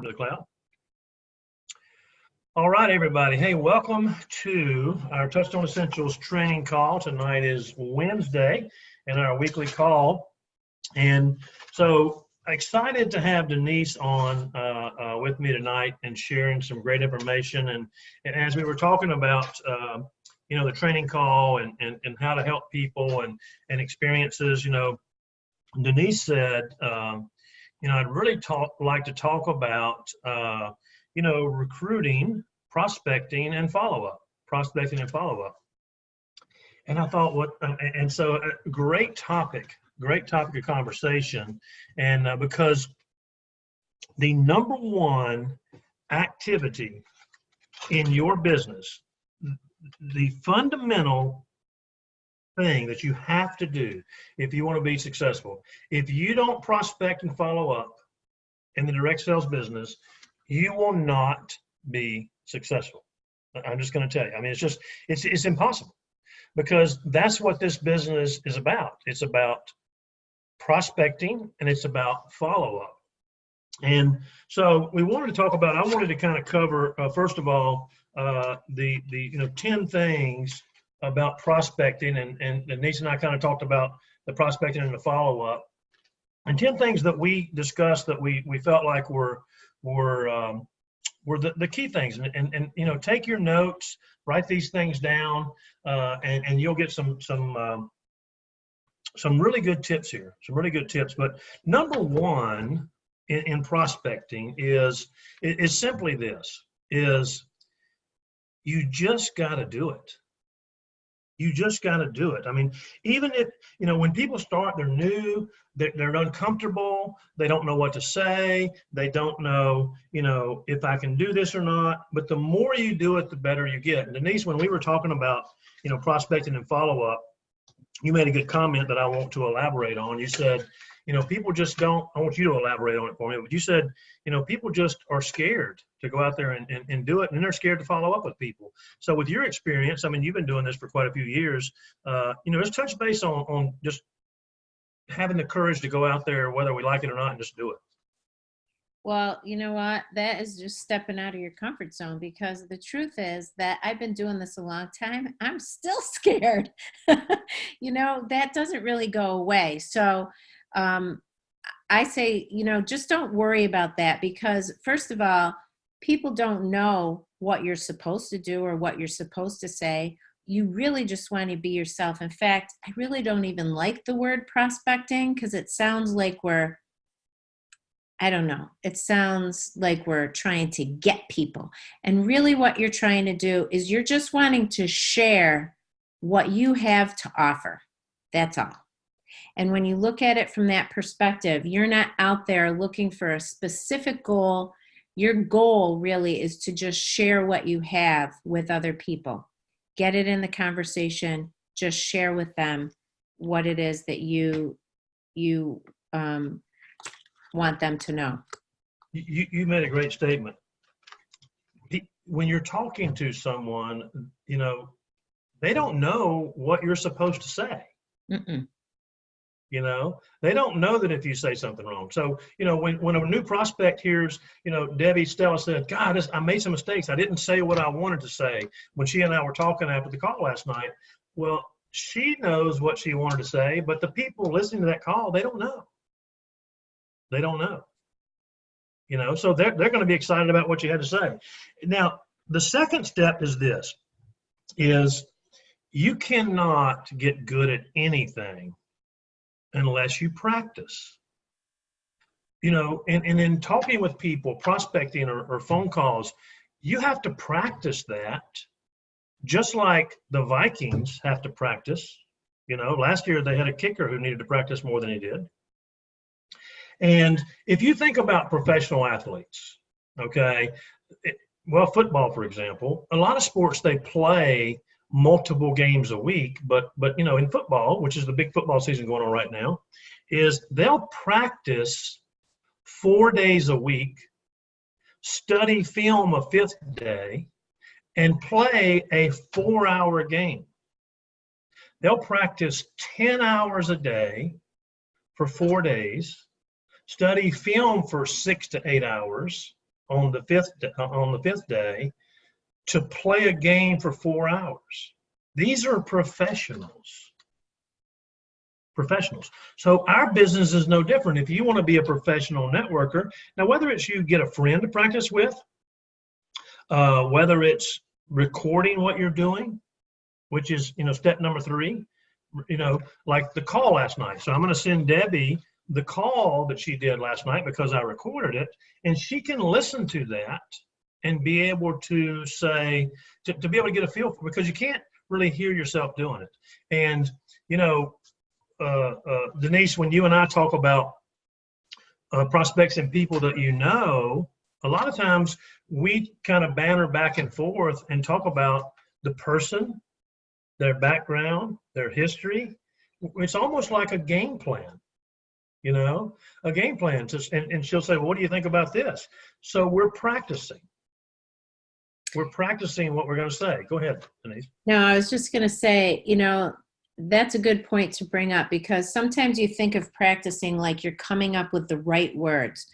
to the cloud. All right, everybody. Hey, welcome to our Touchstone Essentials training call. Tonight is Wednesday and our weekly call. And so excited to have Denise on with me tonight and sharing some great information. And as we were talking about, the training call and how to help people and experiences, Denise said, I'd really like to talk about, recruiting, prospecting, and follow-up. And I thought, so a great topic of conversation. And because the number one activity in your business, the fundamental thing that you have to do if you want to be successful, if you don't prospect and follow up in the direct sales business, you will not be successful. I'm just going to tell you. I mean, it's impossible, because that's what this business is about. It's about prospecting and it's about follow up. And so I wanted to kind of cover, first of all, the 10 things about prospecting, and Denise and I kind of talked about the prospecting and the follow-up, and 10 things that we discussed that we felt like were the key things. And take your notes, write these things down, and you'll get some really good tips here, some really good tips. But number one in prospecting is simply this: is you just got to do it. You just got to do it. I mean, even if, when people start, they're new, they're uncomfortable, they don't know what to say, they don't know, if I can do this or not. But the more you do it, the better you get. And Denise, when we were talking about, prospecting and follow-up, you made a good comment that I want to elaborate on. You said, people just don't, I want you to elaborate on it for me, but you said, people just are scared to go out there and do it, and they're scared to follow up with people. So with your experience, I mean, you've been doing this for quite a few years, let's touch base on just having the courage to go out there, whether we like it or not, and just do it. Well, you know what? That is just stepping out of your comfort zone, because the truth is that I've been doing this a long time. I'm still scared. That doesn't really go away. So I say, just don't worry about that, because first of all, people don't know what you're supposed to do or what you're supposed to say. You really just want to be yourself. In fact, I really don't even like the word prospecting, because it sounds like it sounds like we're trying to get people. And really what you're trying to do is you're just wanting to share what you have to offer. That's all. And when you look at it from that perspective, you're not out there looking for a specific goal. Your goal really is to just share what you have with other people. Get it in the conversation. Just share with them what it is that you want them to know. You made a great statement. When you're talking to someone, they don't know what you're supposed to say. Mm-mm. They don't know that if you say something wrong. So, when a new prospect hears, Stella said, God, I made some mistakes. I didn't say what I wanted to say when she and I were talking after the call last night. Well, she knows what she wanted to say, but the people listening to that call, they don't know. They don't know. So they're going to be excited about what you had to say. Now, the second step is this, is you cannot get good at anything unless you practice. And in talking with people, prospecting or phone calls, you have to practice that, just like the Vikings have to practice. Last year they had a kicker who needed to practice more than he did. And if you think about professional athletes, football, for example, a lot of sports, they play multiple games a week, but in football, which is the big football season going on right now, is they'll practice 4 days a week, study film a fifth day, and play a 4-hour game. They'll practice 10 hours a day for 4 days, study film for 6 to 8 hours, on the fifth day to play a game for 4 hours. These are professionals. So our business is no different. If you want to be a professional networker, now whether it's you get a friend to practice with, whether it's recording what you're doing, which is, step number 3, like the call last night. So I'm going to send Debbie the call that she did last night because I recorded it, and she can listen to that and be able to say, to be able to get a feel for, because you can't really hear yourself doing it. And, Denise, when you and I talk about prospects and people that a lot of times we kind of banter back and forth and talk about the person, their background, their history. It's almost like a game plan, a game plan. And she'll say, well, what do you think about this? So we're practicing. We're practicing what we're going to say. Go ahead, Denise. No, I was just going to say, that's a good point to bring up, because sometimes you think of practicing like you're coming up with the right words.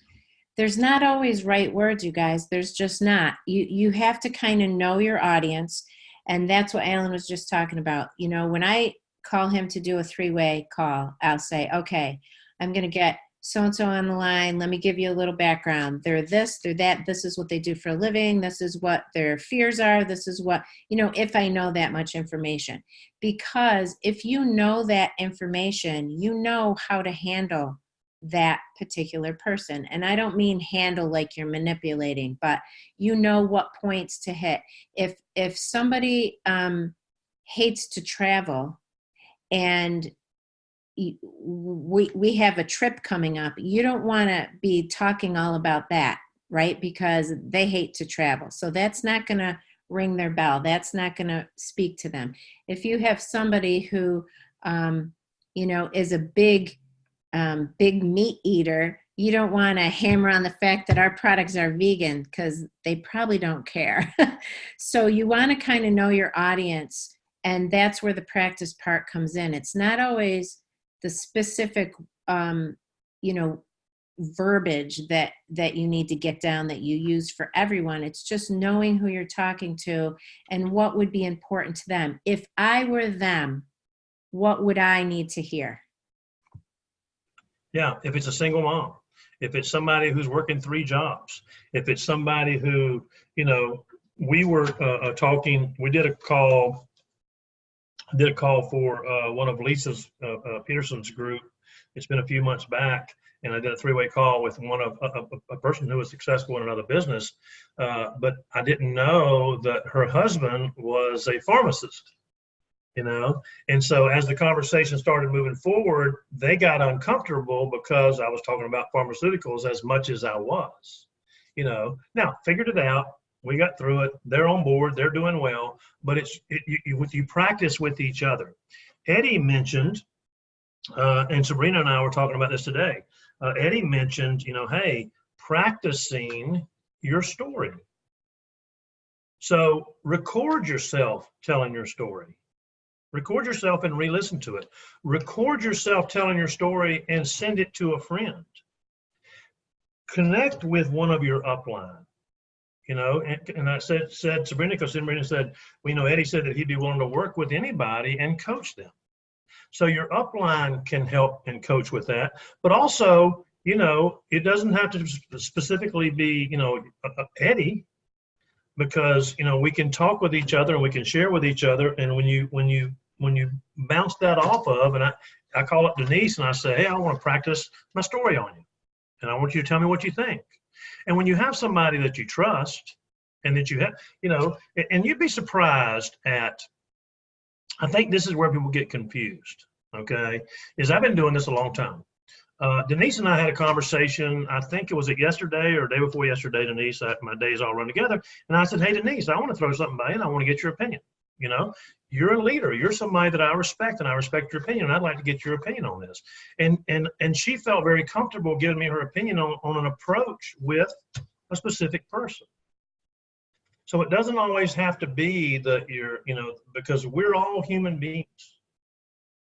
There's not always right words, you guys. There's just not. You have to kind of know your audience. And that's what Alan was just talking about. When I call him to do a 3-way call, I'll say, okay, I'm going to get so-and-so on the line. Let me give you a little background. They're this, they're that. This is what they do for a living. This is what their fears are. This is what, if I know that much information. Because if you know that information, you know how to handle that particular person. And I don't mean handle like you're manipulating, but you know what points to hit. If somebody hates to travel and we have a trip coming up, you don't want to be talking all about that, right? Because they hate to travel. So that's not going to ring their bell. That's not going to speak to them. If you have somebody who, is a big meat eater, you don't want to hammer on the fact that our products are vegan, because they probably don't care. So you want to kind of know your audience, and that's where the practice part comes in. It's not always the specific, verbiage that you need to get down that you use for everyone. It's just knowing who you're talking to and what would be important to them. If I were them, what would I need to hear? Yeah, if it's a single mom, if it's somebody who's working 3 jobs, if it's somebody who, we were talking, we did a call for one of Lisa's Peterson's group. It's been a few months back, and I did a 3-way call with one of a person who was successful in another business, but I didn't know that her husband was a pharmacist. And so as the conversation started moving forward, they got uncomfortable because I was talking about pharmaceuticals as much as I was, now figured it out. We got through it. They're on board. They're doing well, but you practice with each other. Eddie mentioned, and Sabrina and I were talking about this today. Eddie mentioned, hey, practicing your story. So record yourself telling your story. Record yourself and re-listen to it. Record yourself telling your story and send it to a friend. Connect with one of your upline. And I said Sabrina, because Sabrina said, Eddie said that he'd be willing to work with anybody and coach them. So your upline can help and coach with that. But also, it doesn't have to specifically be, Eddie, because, we can talk with each other and we can share with each other. And when you bounce that off of, and I call up Denise and I say, hey, I want to practice my story on you. And I want you to tell me what you think. And when you have somebody that you trust and that you have, and you'd be surprised at, I think this is where people get confused, okay, is I've been doing this a long time. Denise and I had a conversation, I think it was yesterday or day before yesterday, Denise, my days all run together. And I said, hey, Denise, I want to throw something by you and I want to get your opinion. You're a leader. You're somebody that I respect, and I respect your opinion. And I'd like to get your opinion on this. And she felt very comfortable giving me her opinion on an approach with a specific person. So it doesn't always have to be that because we're all human beings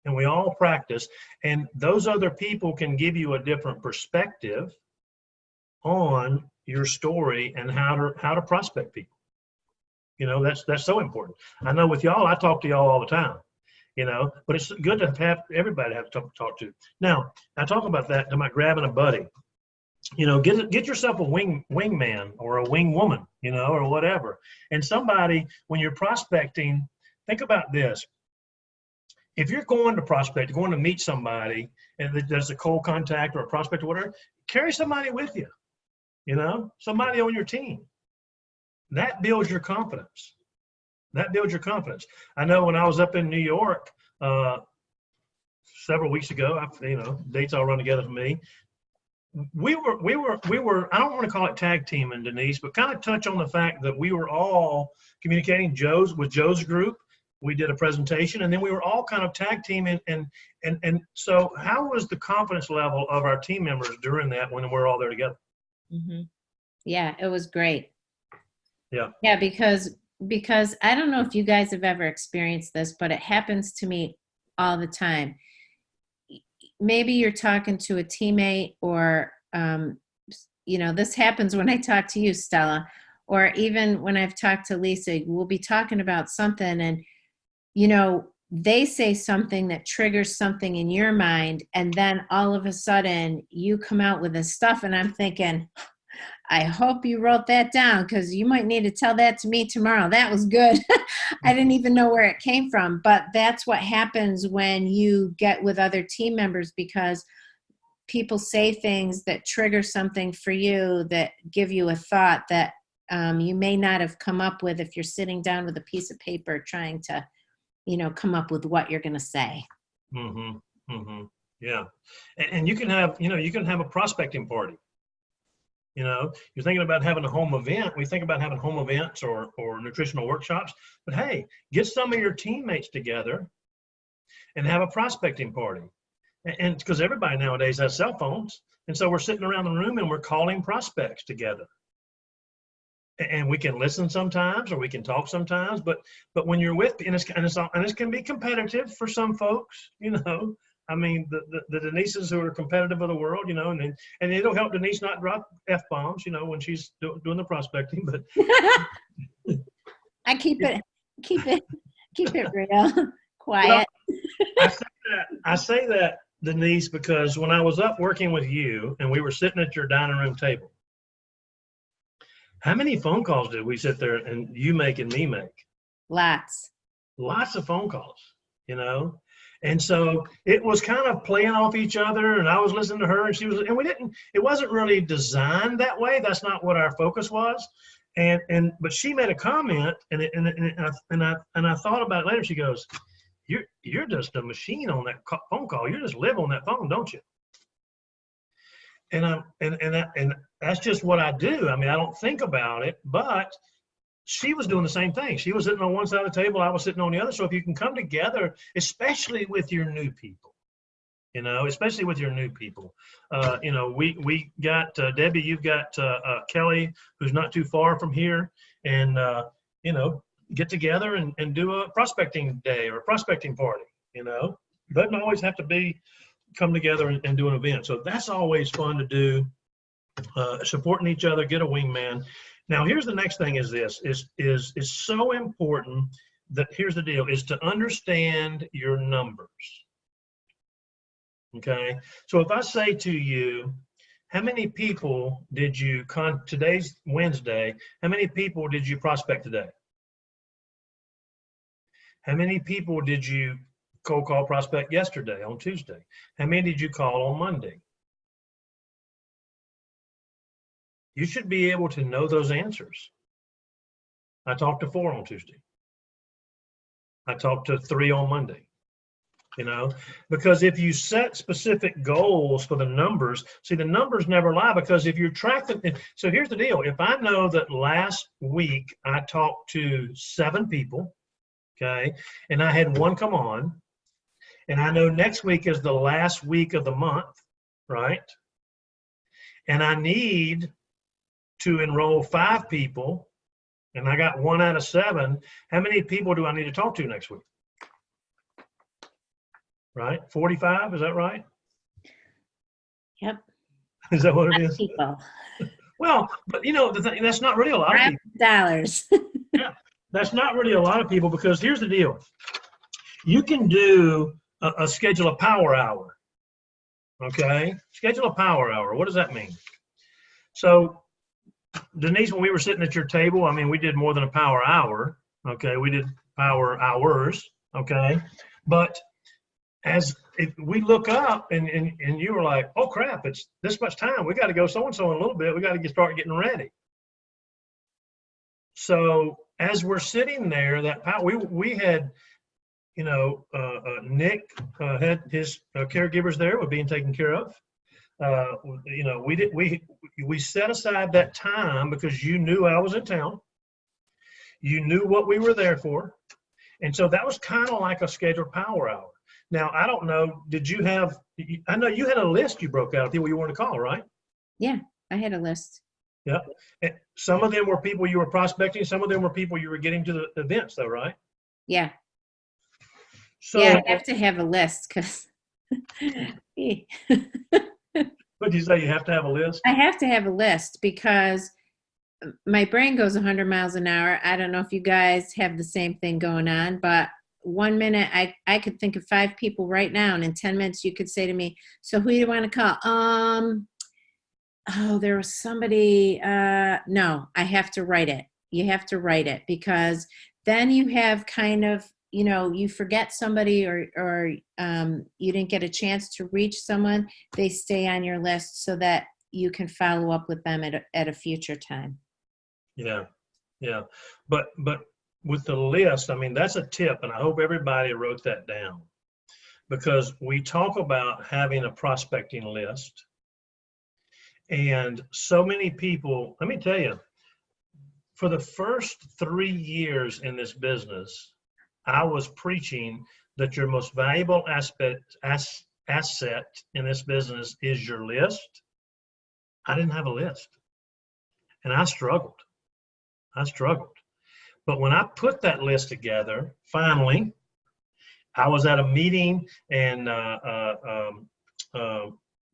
and we all practice, and those other people can give you a different perspective on your story and how to prospect people. You know, that's so important. I know with y'all, I talk to y'all all the time, you know, but it's good to have everybody to have to talk to. Now, I talk about that about grabbing a buddy. You know, get yourself a wingman or a wing woman, you know, or whatever. And somebody, when you're prospecting, think about this. If you're going to prospect, going to meet somebody, and there's a cold contact or a prospect or whatever, carry somebody with you, you know, somebody on your team. That builds your confidence. That builds your confidence. I know when I was up in New York several weeks ago, you know, dates all run together for me. We were, I don't want to call it tag teaming, Denise, but kind of touch on the fact that we were all communicating with Joe's group. We did a presentation, and then we were all kind of tag teaming. And so how was the confidence level of our team members during that when we're all there together? Mm-hmm. Yeah, it was great. Yeah. Yeah, because I don't know if you guys have ever experienced this, but it happens to me all the time. Maybe you're talking to a teammate, or you know, this happens when I talk to you, Stella, or even when I've talked to Lisa. We'll be talking about something, and you know, they say something that triggers something in your mind, and then all of a sudden you come out with this stuff, and I'm thinking, I hope you wrote that down, because you might need to tell that to me tomorrow. That was good. I didn't even know where it came from. But that's what happens when you get with other team members, because people say things that trigger something for you, that give you a thought that you may not have come up with if you're sitting down with a piece of paper trying to, you know, come up with what you're going to say. Mm-hmm. Mm-hmm. Yeah. And you can have, you know, you can have a prospecting party. You know, you're thinking about having a home event. We think about having home events or nutritional workshops, but hey, get some of your teammates together and have a prospecting party. And because everybody nowadays has cell phones. And so we're sitting around the room and we're calling prospects together. And we can listen sometimes, or we can talk sometimes, but when you're with, and it can be competitive for some folks, you know. I mean, the Denises who are competitive of the world, you know, and it'll help Denise not drop F-bombs, you know, when she's doing the prospecting. But I keep it real, quiet. Well, I say that, Denise, because when I was up working with you and we were sitting at your dining room table, how many phone calls did we sit there and you make and me make? Lots of phone calls, you know. And so it was kind of playing off each other, and I was listening to her, and she was, and it wasn't really designed that way. That's not what our focus was. But she made a comment, and I thought about it later. She goes, "You're just a machine on that phone call. You just live on that phone, don't you?" And that's just what I do. I mean, I don't think about it, but she was doing the same thing. She was sitting on one side of the table, I was sitting on the other. So if you can come together, especially with your new people, you know, especially with your new people, you know, we got Debbie, you've got Kelly, who's not too far from here, and you know, get together and do a prospecting day or a prospecting party. You know, doesn't always have to come together and do an event. So that's always fun to do. Supporting each other, get a wingman. Now, here's the next thing: is so important. That here's the deal: is to understand your numbers. Okay, so if I say to you, how many people did you today's Wednesday? How many people did you prospect today? How many people did you cold call prospect yesterday on Tuesday? How many did you call on Monday? You should be able to know those answers. I talked to 4 on Tuesday. I talked to 3 on Monday. You know, because if you set specific goals for the numbers, see, the numbers never lie, because if you're tracking, so here's the deal. If I know that last week I talked to 7 people, okay, and I had 1 come on, and I know next week is the last week of the month, right? And I need to enroll 5 people, and I got 1 out of 7, how many people do I need to talk to next week? Right? 45, is that right? Yep. Is that what it is? People. Well, but the thing, that's not really a lot of people. $5. Yeah, that's not really a lot of people because here's the deal. You can do a schedule a power hour. Okay, schedule a power hour. What does that mean? So, Denise, when we were sitting at your table, I mean, we did more than a power hour. Okay, we did power hours. Okay, but as if we look up and you were like, oh crap, it's this much time. We got to go so and so in a little bit. We got to start getting ready. So as we're sitting there, that power, we had, Nick had his caregivers there were being taken care of. We set aside that time because you knew I was in town. You knew what we were there for. And so that was kind of like a scheduled power hour. Now, I don't know, I know you had a list you broke out of people you wanted to call, right? Yeah, I had a list. Yeah. And some of them were people you were prospecting. Some of them were people you were getting to the events though, right? Yeah. So, yeah, I have to have a list because what did you say? You have to have a list? I have to have a list because my brain goes 100 miles an hour. I don't know if you guys have the same thing going on, but 1 minute I could think of 5 people right now, and in 10 minutes you could say to me, so who do you want to call? Oh, there was somebody. No, I have to write it. You have to write it because then you have kind of, you forget somebody or you didn't get a chance to reach someone. They stay on your list so that you can follow up with them at a future time. Yeah. But with the list, I mean, that's a tip, and I hope everybody wrote that down because we talk about having a prospecting list. And so many people, let me tell you, for the first 3 years in this business, I was preaching that your most valuable asset in this business is your list. I didn't have a list, and I struggled. But when I put that list together, finally, I was at a meeting, and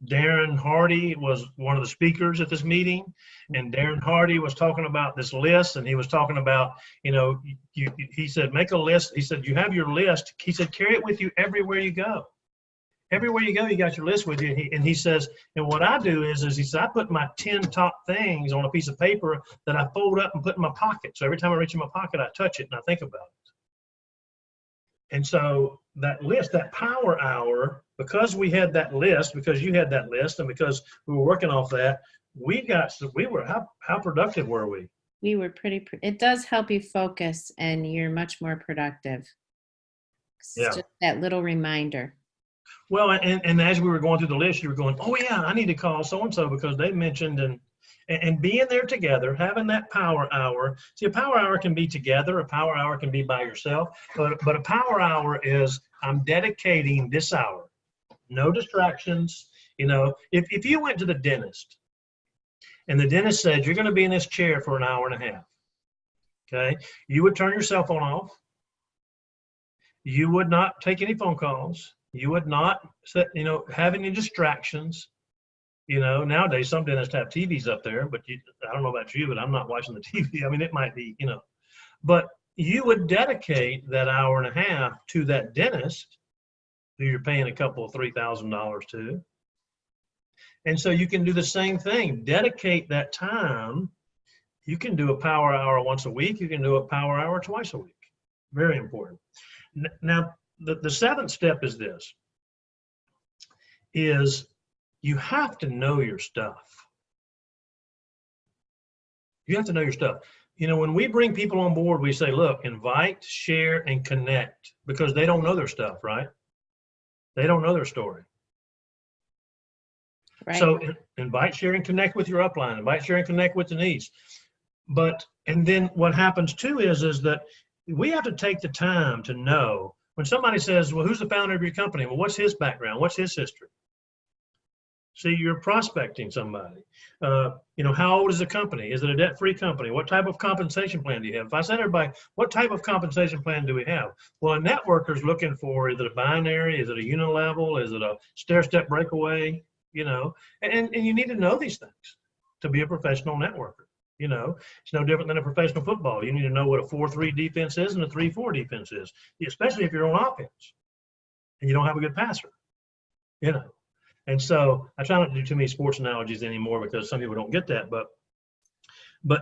Darren Hardy was one of the speakers at this meeting, and Darren Hardy was talking about this list, and he was talking about, he said, make a list. He said, you have your list. He said, carry it with you everywhere you go. Everywhere you go, you got your list with you. And he says, and what I do is he said, I put my 10 top things on a piece of paper that I fold up and put in my pocket. So every time I reach in my pocket, I touch it and I think about it. And so that list, that power hour, because we had that list, because you had that list, and because we were working off that, how productive were we? We were it does help you focus and you're much more productive. It's just that little reminder. Well, and as we were going through the list, you were going, oh yeah, I need to call so-and-so because they mentioned, and being there together, having that power hour. See, a power hour can be together, a power hour can be by yourself, but a power hour is, I'm dedicating this hour. No distractions. If you went to the dentist and the dentist said, you're going to be in this chair for an hour and a half, okay, you would turn your cell phone off. You would not take any phone calls. You would not have any distractions. Nowadays some dentists have TVs up there, but I don't know about you, but I'm not watching the TV. I mean, it might be, but you would dedicate that hour and a half to that dentist who you're paying a couple of $3,000 to. And so you can do the same thing. Dedicate that time. You can do a power hour once a week. You can do a power hour twice a week. Very important. Now, the seventh step is this, is you have to know your stuff. You have to know your stuff. When we bring people on board, we say, look, invite, share, and connect, because they don't know their stuff, right? They don't know their story. Right. So invite, share, and connect with your upline. Invite, share, and connect with Denise. And then what happens too is that we have to take the time to know when somebody says, well, who's the founder of your company? Well, what's his background? What's his history? See, you're prospecting somebody. How old is the company? Is it a debt-free company? What type of compensation plan do you have? If I said to everybody, what type of compensation plan do we have? Well, a networker's looking for, is it a binary? Is it a unilevel? Is it a stair-step breakaway? And you need to know these things. to be a professional networker. You know, it's no different than a professional football. You need to know what a 4-3 defense is and a 3-4 defense is, especially if you're on offense and you don't have a good passer, you know. And so I try not to do too many sports analogies anymore because some people don't get that, but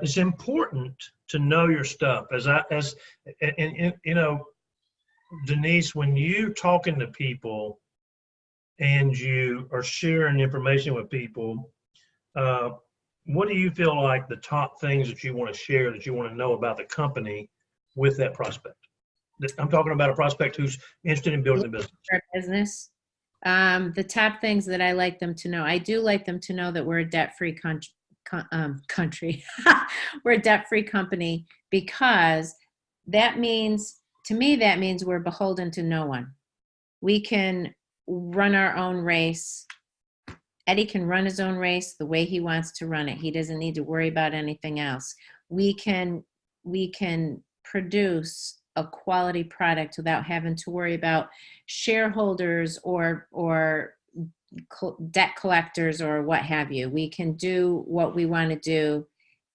it's important to know your stuff. And you know, Denise, when you're talking to people and you are sharing information with people, what do you feel like the top things that you want to share, that you want to know about the company with that prospect? I'm talking about a prospect who's interested in building a business. The top things that I like them to know. I do like them to know that we're a debt-free country. We're a debt-free company, because that means, to me, that means we're beholden to no one. We can run our own race. Eddie can run his own race the way he wants to run it. He doesn't need to worry about anything else. We can produce a quality product without having to worry about shareholders or debt collectors or what have you. We can do what we want to do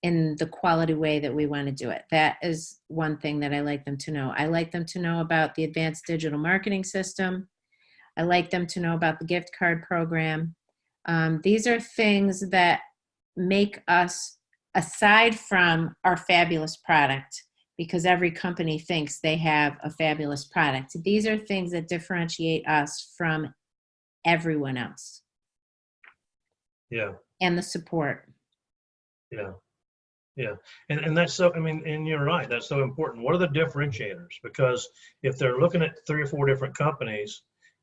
in the quality way that we want to do it. That is one thing that I like them to know. I like them to know about the advanced digital marketing system. I like them to know about the gift card program. These are things that make us, aside from our fabulous product, because every company thinks they have a fabulous product. These are things that differentiate us from everyone else. Yeah. And the support. Yeah. Yeah. And that's so, I mean, and you're right, that's so important. What are the differentiators? Because if they're looking at 3 or 4 different companies,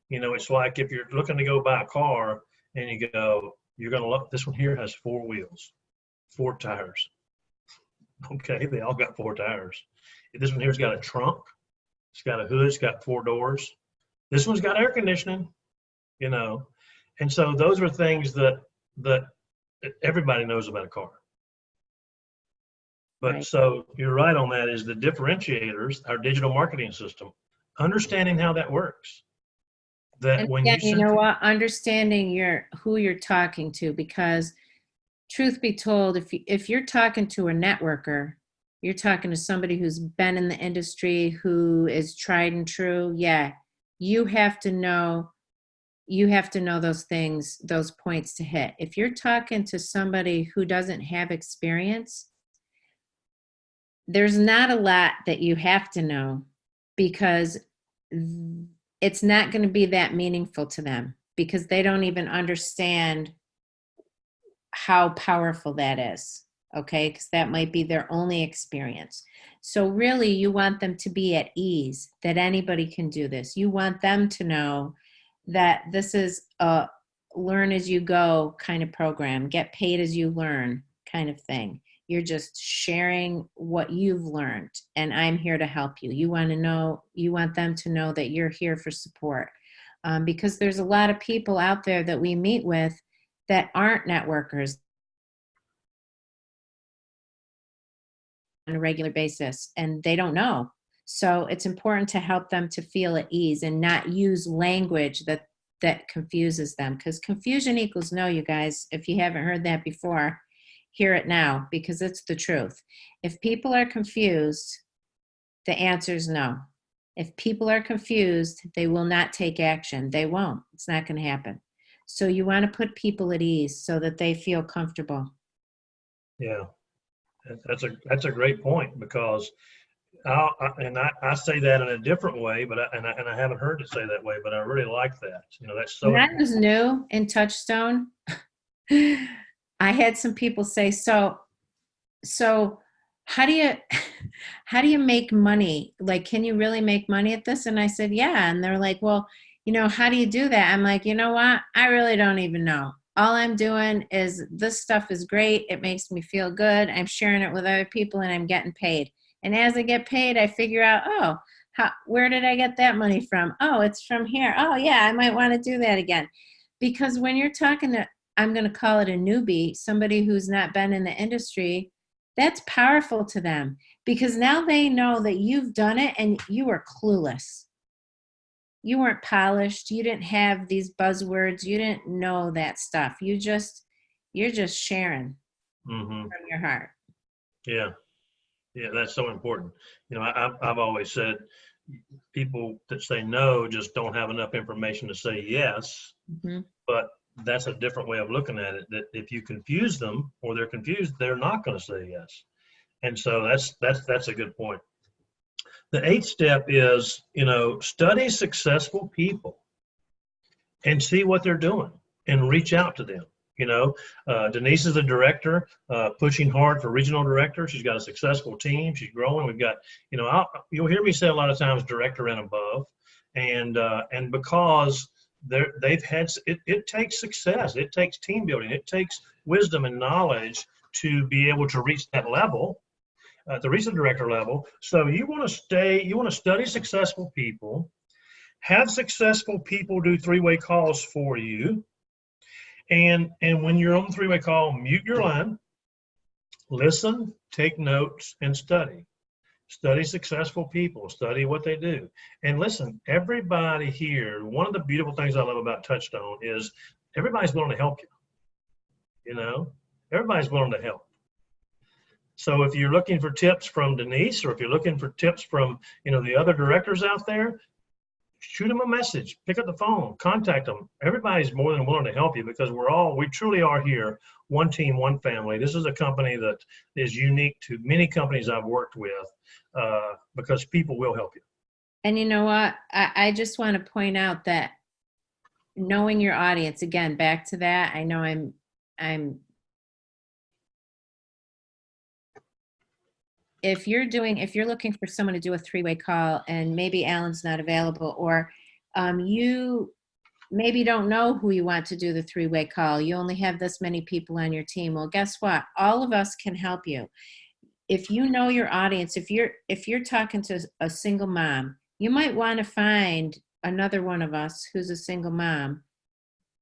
you know, it's like if you're looking to go buy a car and you go, you're going to look, this one here has 4 wheels, 4 tires. Okay, they all got 4 tires. This one here's got a trunk. It's got a hood. It's got 4 doors. This one's got air conditioning, you know. And so those are things that everybody knows about a car. But Right. so you're right on that, is the differentiators, our digital marketing system, understanding how that works. That And when again, you you send, know what? Understanding who you're talking to, because truth be told, if you're talking to a networker, you're talking to somebody who's been in the industry, who is tried and true. Yeah, you have to know those things, those points to hit. If you're talking to somebody who doesn't have experience, there's not a lot that you have to know, because it's not going to be that meaningful to them, because they don't even understand how powerful that is. Okay, because that might be their only experience. So really, you want them to be at ease that anybody can do this. You want them to know that this is a learn as you go kind of program, get paid as you learn kind of thing. You're just sharing what you've learned, and I'm here to help you. You want them to know that you're here for support, because there's a lot of people out there that we meet with that aren't networkers on a regular basis, and they don't know. So it's important to help them to feel at ease and not use language that confuses them, because confusion equals no, you guys. If you haven't heard that before, hear it now, because it's the truth. If people are confused, the answer is no. If people are confused, they will not take action. They won't. It's not going to happen. So you want to put people at ease so that they feel comfortable. yeah, that's a great point, because I say that in a different way, but I haven't heard it say that way, but I really like that. You know, that's so When I important. was new in Touchstone, I had some people say, so how do you how do you make money? Like, can you really make money at this? And I said, yeah. And they're like, well, how do you do that? I'm like, you know what? I really don't even know. All I'm doing is, this stuff is great. It makes me feel good. I'm sharing it with other people and I'm getting paid. And as I get paid, I figure out, oh, where did I get that money from? Oh, it's from here. Oh yeah, I might want to do that again. Because when you're talking to, I'm going to call it a newbie, somebody who's not been in the industry, that's powerful to them, because now they know that you've done it and you were clueless. You weren't polished. You didn't have these buzzwords. You didn't know that stuff. You're just sharing. Mm-hmm. from your heart. Yeah. Yeah, that's so important. I've always said people that say no just don't have enough information to say yes, Mhm. but that's a different way of looking at it. That if you confuse them or they're confused, they're not going to say yes. And so that's a good point. The eighth step is, study successful people and see what they're doing and reach out to them. Denise is a director, pushing hard for regional director. She's got a successful team. She's growing. We've got, you'll hear me say a lot of times director and above, and because they've had it takes success. It takes team building. It takes wisdom and knowledge to be able to reach that level, the regional director level. So you want to study successful people, have successful people do three-way calls for you. And when you're on the three-way call, mute your line, listen, take notes, and study. Study successful people, study what they do. And listen, everybody here, one of the beautiful things I love about Touchstone is everybody's willing to help you. Everybody's willing to help. So if you're looking for tips from Denise, or if you're looking for tips from, the other directors out there, shoot them a message, pick up the phone, contact them. Everybody's more than willing to help you because we truly are here, one team, one family. This is a company that is unique to many companies I've worked with, because people will help you. And you know what? I just want to point out that knowing your audience, again, back to that, I know I'm if you're looking for someone to do a three-way call and maybe Alan's not available, or you maybe don't know who you want to do the three-way call, you only have this many people on your team. Well, guess what? All of us can help you. If you know your audience, if you're talking to a single mom, you might want to find another one of us who's a single mom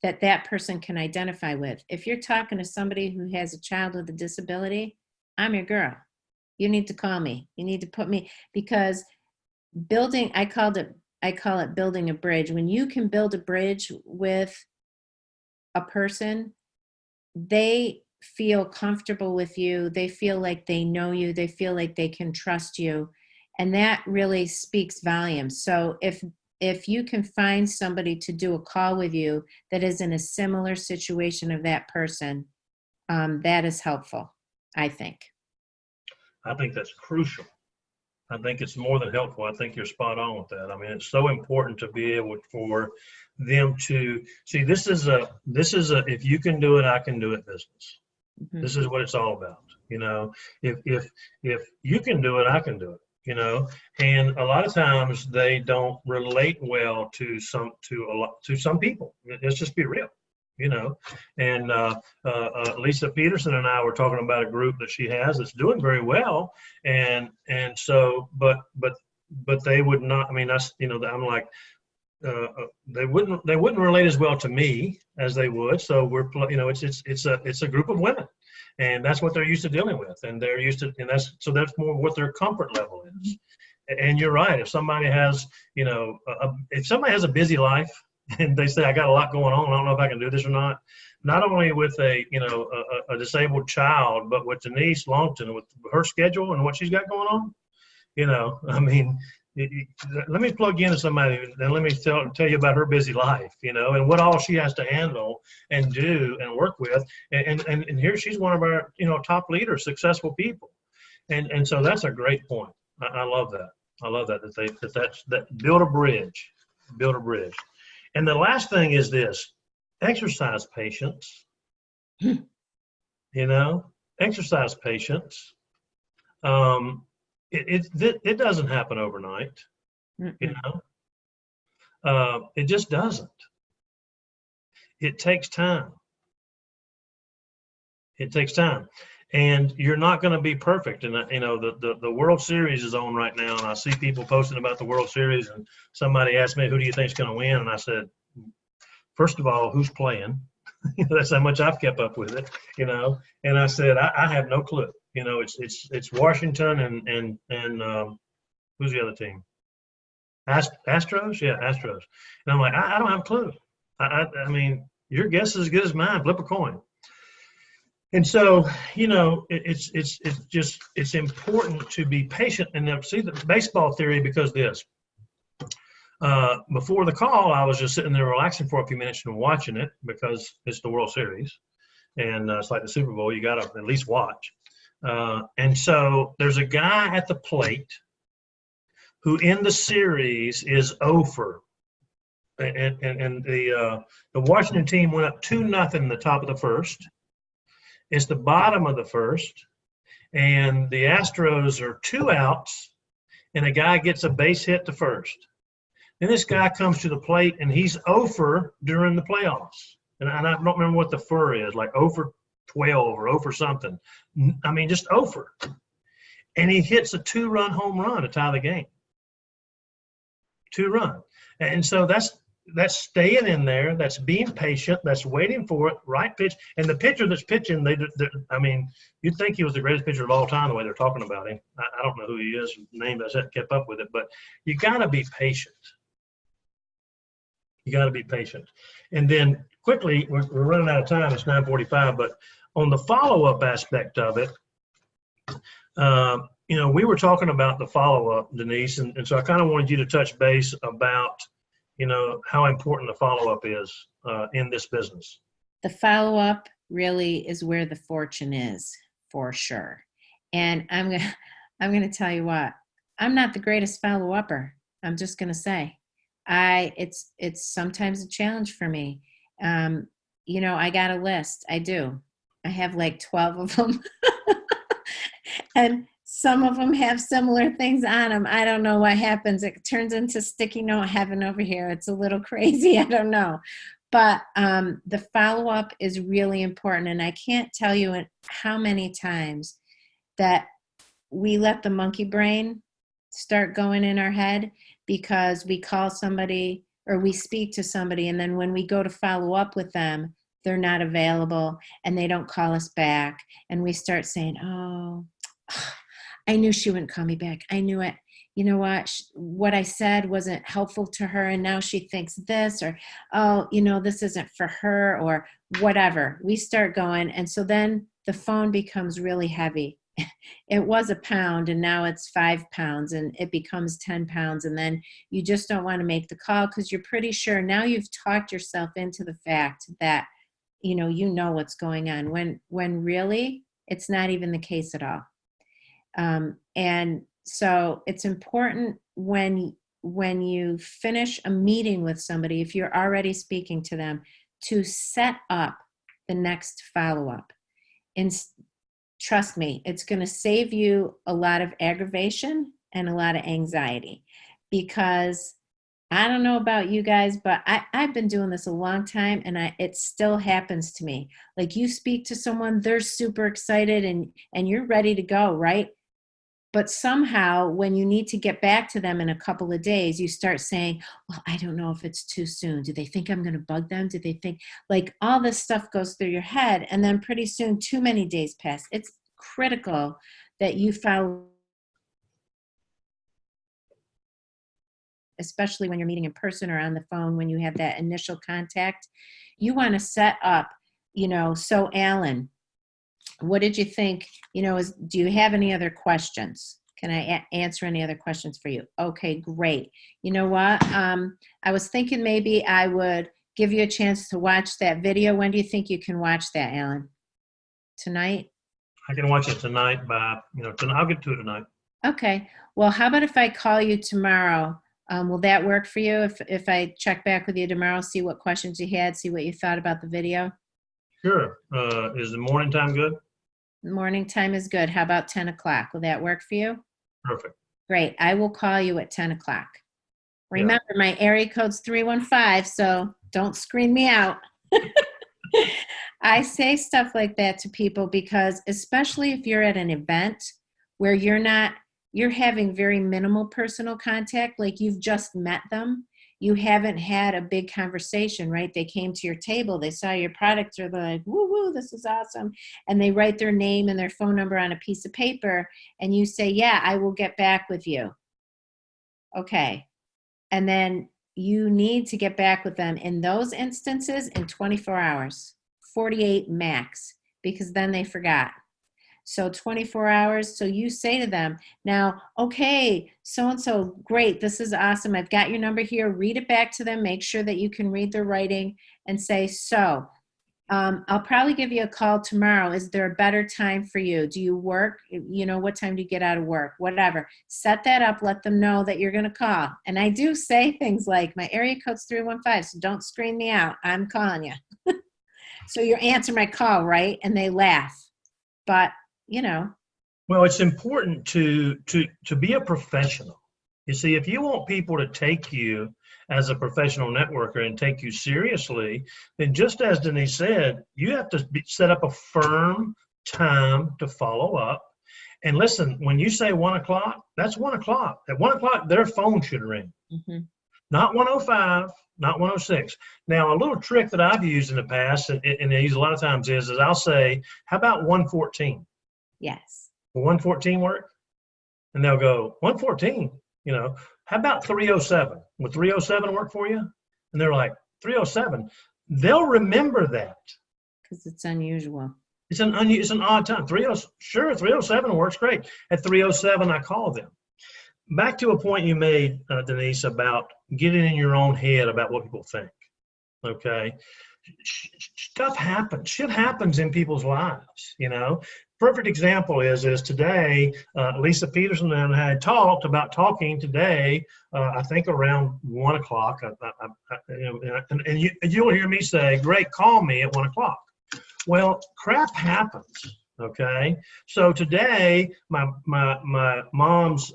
that person can identify with. If you're talking to somebody who has a child with a disability, I'm your girl. You need to call me. You need to put me, because I call it building a bridge. When you can build a bridge with a person, they feel comfortable with you. They feel like they know you. They feel like they can trust you. And that really speaks volumes. So if you can find somebody to do a call with you that is in a similar situation of that person, that is helpful, I think. I think that's crucial. I think it's more than helpful. I think you're spot on with that. I mean, it's so important to be able for them to see, this is a, if you can do it, I can do it business. Mm-hmm. This is what it's all about. If you can do it, I can do it, and a lot of times they don't relate well to some people. Let's just be real. And Lisa Peterson and I were talking about a group that she has that's doing very well, and so but they would not. I mean, that's I'm like, they wouldn't relate as well to me as they would. So it's a group of women, and that's what they're used to dealing with, and they're used to, and that's more what their comfort level is. And you're right. If somebody has a busy life, and they say, I got a lot going on, I don't know if I can do this or not. Not only with a disabled child, but with Denise Longtin, with her schedule and what she's got going on, I mean, let me plug into somebody and let me tell you about her busy life, and what all she has to handle and do and work with. And here she's one of our, top leaders, successful people. And so that's a great point. I love that. I love that build a bridge. And the last thing is this: exercise patience. Exercise patience. It doesn't happen overnight. It just doesn't. It takes time. And you're not going to be perfect. And the World Series is on right now, and I see people posting about the World Series, and somebody asked me, who do you think is going to win? And I said, first of all, who's playing? That's how much I've kept up with it, and I said, I have no clue. It's Washington and who's the other team? Astros? Yeah, Astros. And I'm like, I don't have a clue. I mean, your guess is as good as mine. Flip a coin. And so, it's important to be patient. And then see the baseball theory, because this, before the call, I was just sitting there relaxing for a few minutes and watching it because it's the World Series. And it's like the Super Bowl, you got to at least watch. And so there's a guy at the plate who in the series is over. And the Washington team went up 2-0 in the top of the first. It's the bottom of the first, and the Astros are 2 outs, and a guy gets a base hit to first. Then this guy comes to the plate, and he's over during the playoffs. And I don't remember what the fur is, like over 12 or over something. I mean, just over. And he hits a 2-run home run to tie the game. 2-run. And so that's staying in there. That's being patient. That's waiting for it. Right pitch. And the pitcher that's pitching, I mean, you'd think he was the greatest pitcher of all time the way they're talking about him. I don't know who he is. Name I haven't kept up with it, but you got to be patient. You got to be patient. And then quickly, we're running out of time. It's 9:45. But on the follow-up aspect of it, we were talking about the follow-up, Denise, and so I kind of wanted you to touch base about how important the follow-up is in this business. The follow-up really is where the fortune is, for sure. And I'm gonna tell you what, I'm not the greatest follow-upper. I'm just gonna say, it's sometimes a challenge for me. I got a list. I do. I have like 12 of them, and some of them have similar things on them. I don't know what happens. It turns into sticky note heaven over here. It's a little crazy. I don't know. But the follow-up is really important. And I can't tell you how many times that we let the monkey brain start going in our head because we call somebody or we speak to somebody. And then when we go to follow up with them, they're not available and they don't call us back. And we start saying, oh, I knew she wouldn't call me back. I knew it. You know what I said wasn't helpful to her, and now she thinks this, or, oh, this isn't for her, or whatever. We start going, and so then the phone becomes really heavy. It was £1, and now it's 5 pounds, and it becomes 10 pounds, and then you just don't want to make the call because you're pretty sure now you've talked yourself into the fact that you know what's going on, when really it's not even the case at all. And so it's important when you finish a meeting with somebody, if you're already speaking to them, to set up the next follow-up. And trust me, it's going to save you a lot of aggravation and a lot of anxiety, because I don't know about you guys, but I've been doing this a long time, and it still happens to me. Like, you speak to someone, they're super excited and you're ready to go, right? But somehow when you need to get back to them in a couple of days, you start saying, well, I don't know if it's too soon. Do they think I'm going to bug them? Do they think, like, all this stuff goes through your head, and then pretty soon too many days pass. It's critical that you follow, especially when you're meeting in person or on the phone, when you have that initial contact. You want to set up, so Alan, what did you think? Do you have any other questions? Can I answer any other questions for you? Okay, great. You know what? I was thinking maybe I would give you a chance to watch that video. When do you think you can watch that, Alan? Tonight? I can watch it tonight I'll get to it tonight. Okay. Well, how about if I call you tomorrow? Will that work for you? If I check back with you tomorrow, see what questions you had, see what you thought about the video? Sure. Is the morning time good? Morning time is good. How about 10 o'clock? Will that work for you? Perfect. Great. I will call you at 10 o'clock. Remember, my area code's 315, so don't screen me out. I say stuff like that to people because, especially if you're at an event where you're having very minimal personal contact, like you've just met them. You haven't had a big conversation, right? They came to your table, they saw your products, they're like, woo, woo, this is awesome. And they write their name and their phone number on a piece of paper, and you say, yeah, I will get back with you. Okay. And then you need to get back with them in those instances in 24 hours, 48 max, because then they forgot. So 24 hours. So you say to them, now, okay, so-and-so, great. This is awesome. I've got your number here. Read it back to them. Make sure that you can read their writing and say, I'll probably give you a call tomorrow. Is there a better time for you? Do you work? What time do you get out of work? Whatever. Set that up. Let them know that you're going to call. And I do say things like, my area code's 315, so don't screen me out. I'm calling you. So you answer my call, right? And they laugh. But, Well, it's important to be a professional. You see, if you want people to take you as a professional networker and take you seriously, then just as Denise said, you have to set up a firm time to follow up. And listen, when you say 1 o'clock, that's 1 o'clock. At 1 o'clock, their phone should ring. Mm-hmm. Not 1:05, not 1:06. Now, a little trick that I've used in the past, and I use a lot of times, is I'll say, how about 1:14? Yes. Will 1:14 work? And they'll go, 1:14? How about 3:07? Would 3:07 work for you? And they're like, 3:07? They'll remember that. Because it's unusual. It's an odd time. 3:07 works great. At 3:07, I call them. Back to a point you made, Denise, about getting in your own head about what people think. Okay? Stuff happens. Shit happens in people's lives, Perfect example is today, Lisa Peterson and I had talked about talking today, I think around 1 o'clock. And you'll hear me say, great, call me at 1 o'clock. Well, crap happens, okay? So today, my mom's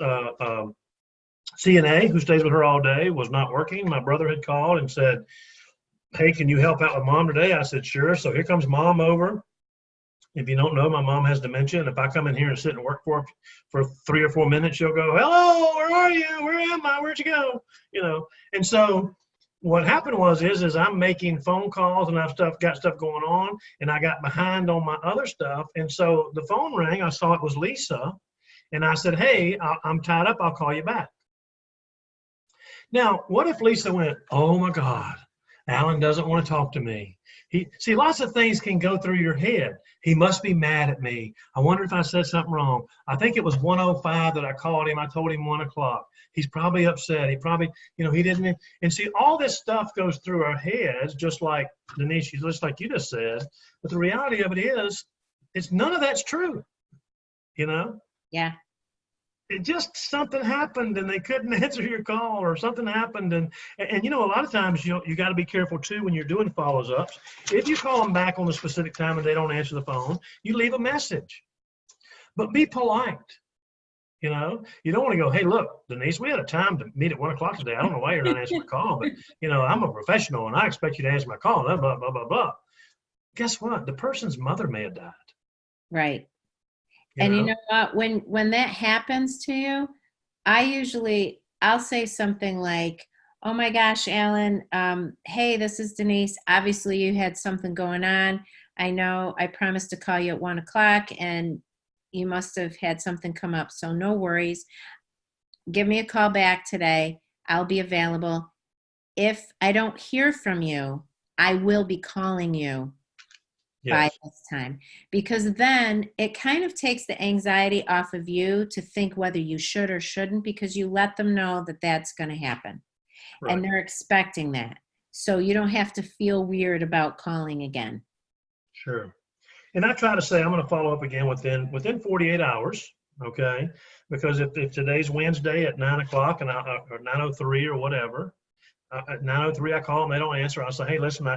CNA, who stays with her all day, was not working. My brother had called and said, hey, can you help out with mom today? I said, sure. So here comes mom over. If you don't know, my mom has dementia, and if I come in here and sit and work for 3 or 4 minutes, she'll go, hello, where are you? Where am I? Where'd you go? And so what happened is I'm making phone calls, and I've got stuff going on, and I got behind on my other stuff. And so the phone rang. I saw it was Lisa, and I said, hey, I'm tied up. I'll call you back. Now, what if Lisa went, oh my God, Alan doesn't want to talk to me. See, lots of things can go through your head. He must be mad at me. I wonder if I said something wrong. I think it was 1:05 that I called him. I told him 1 o'clock. He's probably upset. He probably, he didn't. And see, all this stuff goes through our heads, just like Denise, just like you just said. But the reality of it is, none of that's true. Yeah. It just something happened and they couldn't answer your call, or something happened. And a lot of times you got to be careful too when you're doing follow-ups. If you call them back on a specific time and they don't answer the phone, you leave a message. But be polite. You don't want to go, hey, look, Denise, we had a time to meet at 1 o'clock today. I don't know why you're not answering my call, but I'm a professional and I expect you to answer my call. Blah, blah, blah, blah, blah. Guess what? The person's mother may have died. Right. And you know what, when that happens to you, I'll say something like, oh my gosh, Alan, hey, this is Denise. Obviously you had something going on. I know I promised to call you at 1 o'clock and you must have had something come up. So no worries. Give me a call back today. I'll be available. If I don't hear from you, I will be calling you. By this time, because then it kind of takes the anxiety off of you to think whether you should or shouldn't, because you let them know that that's going to happen. Right. And they're expecting that. So you don't have to feel weird about calling again. Sure. And I try to say, I'm going to follow up again within 48 hours. Okay. Because if today's Wednesday at 9 o'clock or 9:03 or whatever, at 9:03 I call them, they don't answer. I'll say, hey, listen,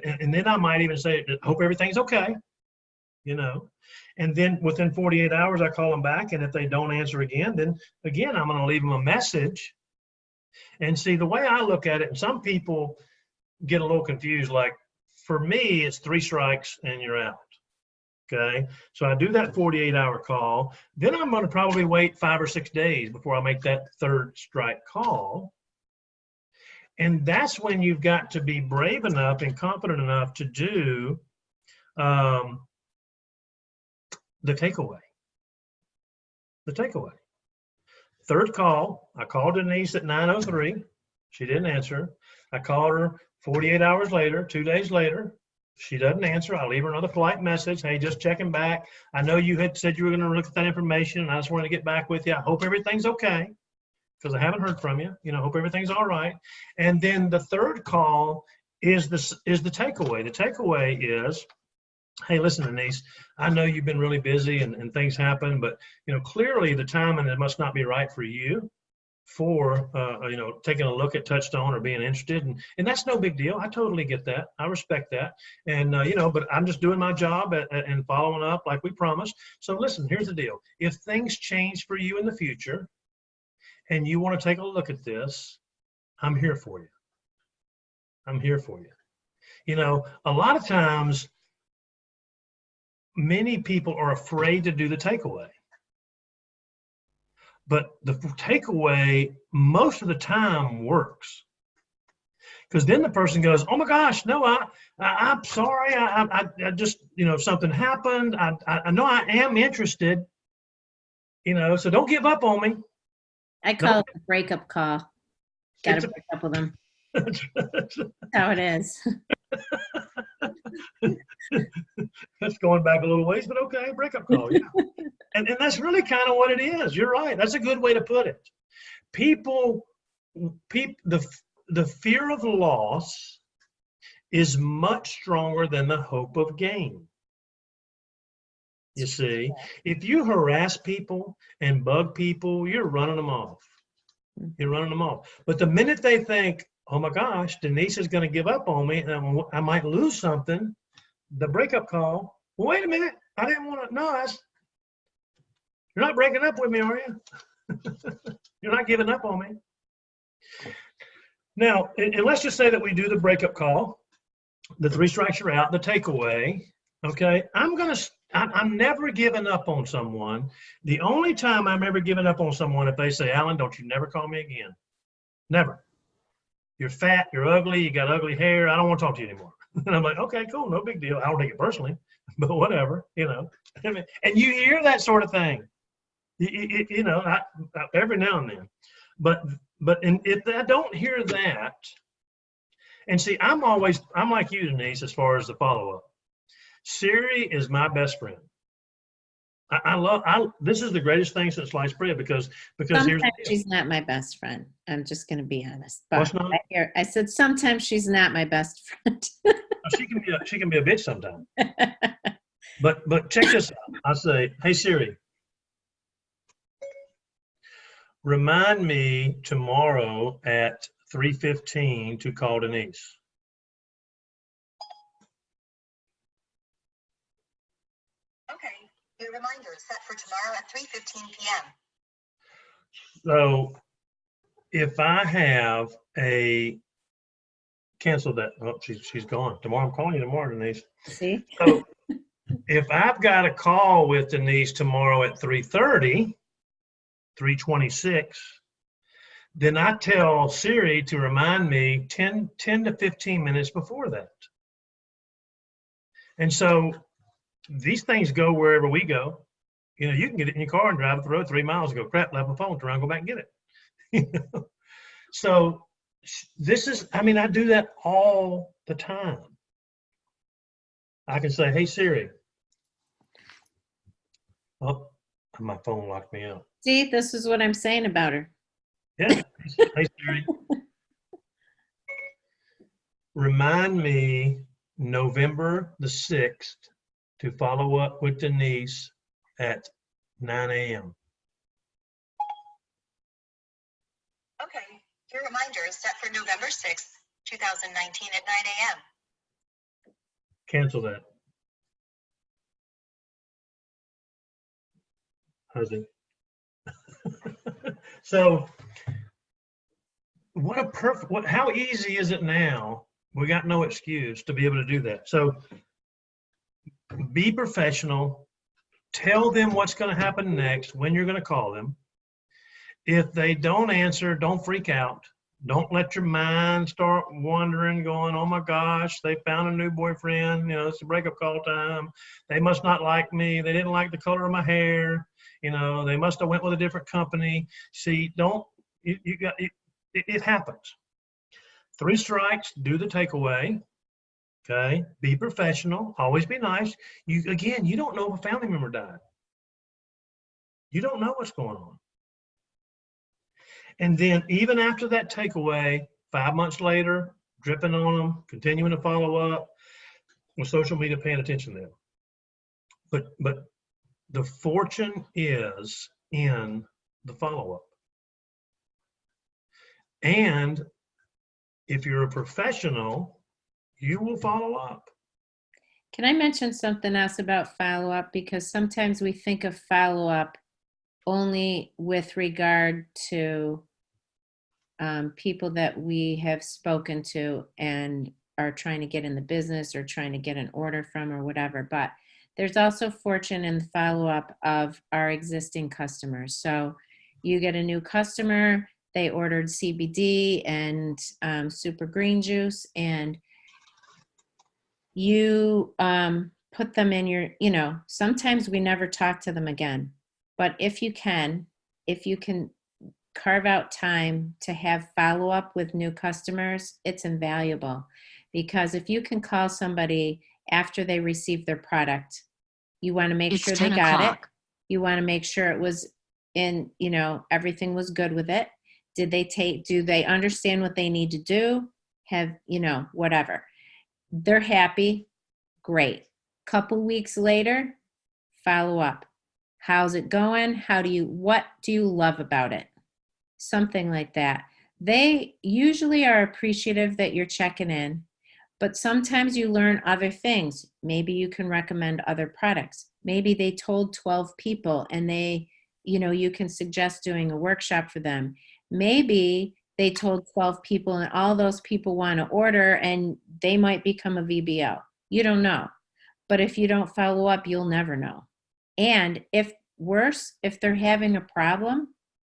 and then I might even say, hope everything's okay, and then within 48 hours, I call them back. And if they don't answer again, then again, I'm going to leave them a message. And see, the way I look at it, and some people get a little confused, like for me, it's 3 strikes and you're out. Okay. So I do that 48-hour call. Then I'm going to probably wait 5 or 6 days before I make that 3rd strike call. And that's when you've got to be brave enough and confident enough to do the takeaway. The takeaway. 3rd call, I called Denise at 9:03. She didn't answer. I called her 48 hours later, 2 days later. She doesn't answer, I'll leave her another polite message. Hey, just checking back. I know you had said you were going to look at that information, and I just wanted to get back with you. I hope everything's okay, because I haven't heard from you. Hope everything's all right. And then the third call is the takeaway. The takeaway is, hey, listen, Denise, I know you've been really busy and things happen, but clearly the timing it must not be right for you for taking a look at Touchstone or being interested, and that's no big deal. I totally get that. I respect that, and but I'm just doing my job and following up like we promised. So listen, here's the deal: if things change for you in the future, and you want to take a look at this, I'm here for you. I'm here for you. A lot of times, many people are afraid to do the takeaway. But the takeaway most of the time works. Because then the person goes, oh my gosh, no, I'm sorry. I just, something happened. I know I am interested, so don't give up on me. I call it a breakup call. Got to break up with them. That's how it is. That's going back a little ways, but okay, breakup call, yeah. And that's really kind of what it is. You're right. That's a good way to put it. The fear of loss is much stronger than the hope of gain. You see, if you harass people and bug people, you're running them off. You're running them off. But the minute they think, oh my gosh, Denise is going to give up on me and I might lose something, the breakup call, well, wait a minute, I didn't want to, no, you're not breaking up with me, are you? You're not giving up on me. Now, and let's just say that we do the breakup call, the 3 strikes you're out, the takeaway, okay? I'm never giving up on someone. The only time I'm ever giving up on someone if they say, Alan, don't you never call me again. Never. You're fat, you're ugly, you got ugly hair, I don't want to talk to you anymore. And I'm like, okay, cool, no big deal. I don't take it personally, but whatever, And you hear that sort of thing, every now and then. But if I don't hear that, and see, I'm like you, Denise, as far as the follow-up. Siri is my best friend. This is the greatest thing since sliced bread because sometimes she's not my best friend. I'm just going to be honest. But what's not? I said sometimes she's not my best friend. She can be a bitch sometimes. But check this out. I say, hey Siri, remind me tomorrow at 3:15 to call Denise. Your reminder is set for tomorrow at 3:15 p.m. So if I have cancel that. Oh, she's gone. Tomorrow, I'm calling you tomorrow, Denise. See? So if I've got a call with Denise tomorrow at 3:30, 3:26, then I tell Siri to remind me 10 to 15 minutes before that. And so these things go wherever we go. You can get it in your car and drive up the road 3 miles and go, crap, left my phone, turn around, go back and get it. So this is, I do that all the time. I can say, hey, Siri. Oh, my phone locked me out. See, this is what I'm saying about her. Yeah. Hey, Siri. Remind me November the 6th to follow up with Denise at 9 a.m. Okay, your reminder is set for November 6th, 2019 at 9 a.m. Cancel that. Husband. So how easy is it now? We got no excuse to be able to do that. So be professional. Tell them what's going to happen next, when you're going to call them. If they don't answer, don't freak out. Don't let your mind start wondering, going, oh my gosh, they found a new boyfriend. It's a breakup call time. They must not like me. They didn't like the color of my hair. They must have went with a different company. See, it happens. 3 strikes, do the takeaway. Okay, be professional, always be nice. You don't know if a family member died. You don't know what's going on. And then even after that takeaway, 5 months later, dripping on them, continuing to follow up with social media, paying attention to them. But the fortune is in the follow-up. And if you're a professional, you will follow up. Can I mention something else about follow-up? Because sometimes we think of follow-up only with regard to people that we have spoken to and are trying to get in the business or trying to get an order from or whatever. But there's also fortune in the follow-up of our existing customers. So you get a new customer, they ordered CBD and super green juice, and you put them in your, sometimes we never talk to them again. But if you can carve out time to have follow up with new customers, it's invaluable. Because if you can call somebody after they receive their product, you want to make It's sure they 10 got it. o'clock. You want to make sure it was in, everything was good with it. Do they understand what they need to do? Whatever. They're happy. Great. Couple weeks later, follow up. How's it going? What do you love about it? Something like that. They usually are appreciative that you're checking in, but sometimes you learn other things. Maybe you can recommend other products. Maybe they told 12 people and you can suggest doing a workshop for them. Maybe they told 12 people and all those people want to order and they might become a VBO. You don't know. But if you don't follow up, you'll never know. And if they're having a problem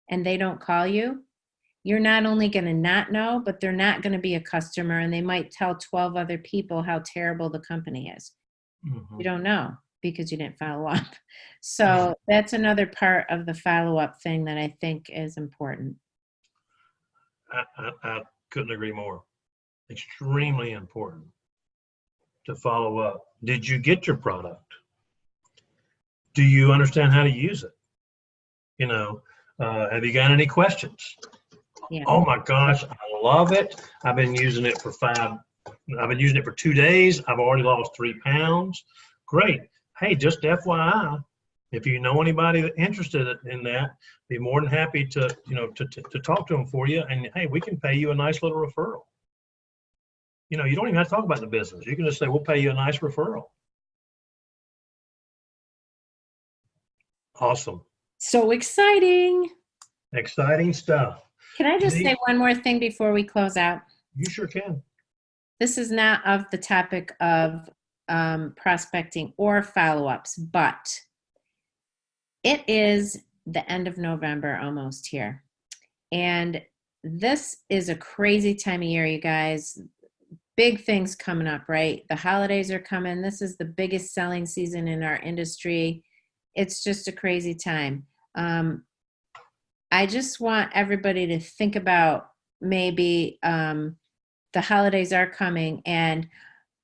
and they don't call you, you're not only going to not know, but they're not going to be a customer, and they might tell 12 other people how terrible the company is. Mm-hmm. You don't know because you didn't follow up. So that's another part of the follow-up thing that I think is important. I couldn't agree more. Extremely important to follow up. Did you get your product? Do you understand how to use it? Have you got any questions? Yeah. Oh my gosh, I love it. I've been using it for 2 days. I've already lost 3 pounds. Great. Hey, just FYI, if you know anybody that's interested in that, be more than happy to talk to them for you. And hey, we can pay you a nice little referral. You don't even have to talk about the business. You can just say, we'll pay you a nice referral. Awesome. So exciting. Exciting stuff. Can I just say one more thing before we close out? You sure can. This is not of the topic of prospecting or follow-ups, but it is the end of November almost here. And this is a crazy time of year, you guys. Big things coming up, right? The holidays are coming. This is the biggest selling season in our industry. It's just a crazy time. I just want everybody to think about maybe the holidays are coming, and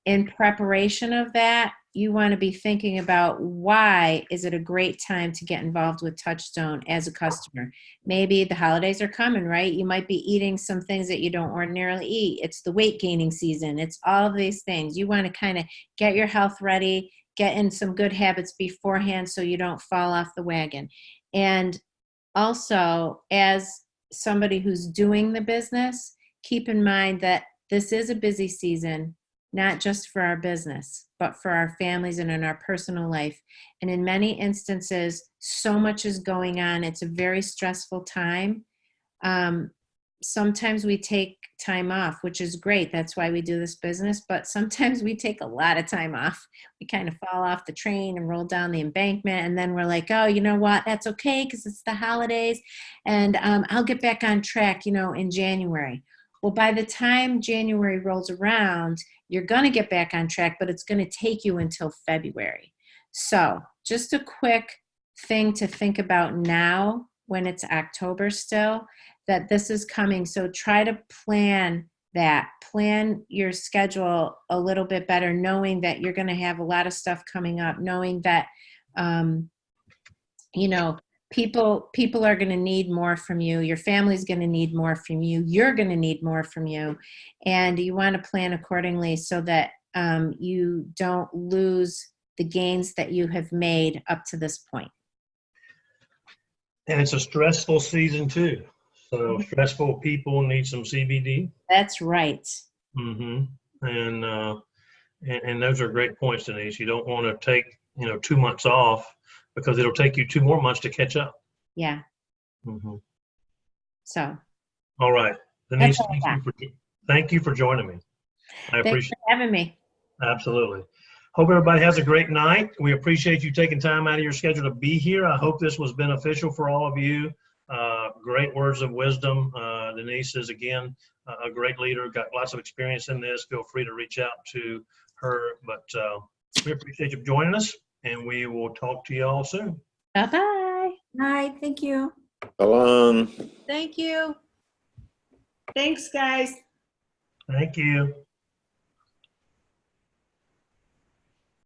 in preparation of that, you want to be thinking about why is it a great time to get involved with Touchstone as a customer. Maybe the holidays are coming, right? You might be eating some things that you don't ordinarily eat. It's the weight gaining season. It's all of these things. You want to kind of get your health ready, get in some good habits beforehand so you don't fall off the wagon. And also, as somebody who's doing the business, keep in mind that this is a busy season, not just for our business, but for our families and in our personal life. And in many instances, so much is going on. It's a very stressful time. Sometimes we take time off, which is great. That's why we do this business. But sometimes we take a lot of time off. We kind of fall off the train and roll down the embankment. And then we're like, oh, you know what? That's okay because it's the holidays. And I'll get back on track, in January. Well, by the time January rolls around, you're going to get back on track, but it's going to take you until February. So just a quick thing to think about now when it's October still, that this is coming. So try to plan that. Plan your schedule a little bit better, knowing that you're going to have a lot of stuff coming up, knowing that, you know, people are going to need more from you. Your family's going to need more from you. You're going to need more from you. And you want to plan accordingly so that you don't lose the gains that you have made up to this point. And it's a stressful season too. So stressful people need some CBD. That's right. And those are great points, Denise. You don't want to take 2 months off because it'll take you 2 more months to catch up. Yeah. So. All right, Denise. That's all Thank you for joining me. I Thanks appreciate for having me. Absolutely. Hope everybody has a great night. We appreciate you taking time out of your schedule to be here. I hope this was beneficial for all of you. Great words of wisdom. Denise is, again, a great leader, got lots of experience in this. Feel free to reach out to her. But we appreciate you joining us, and we will talk to you all soon. Bye-bye. Bye. Thank you. So Thank you. Thanks, guys. Thank you.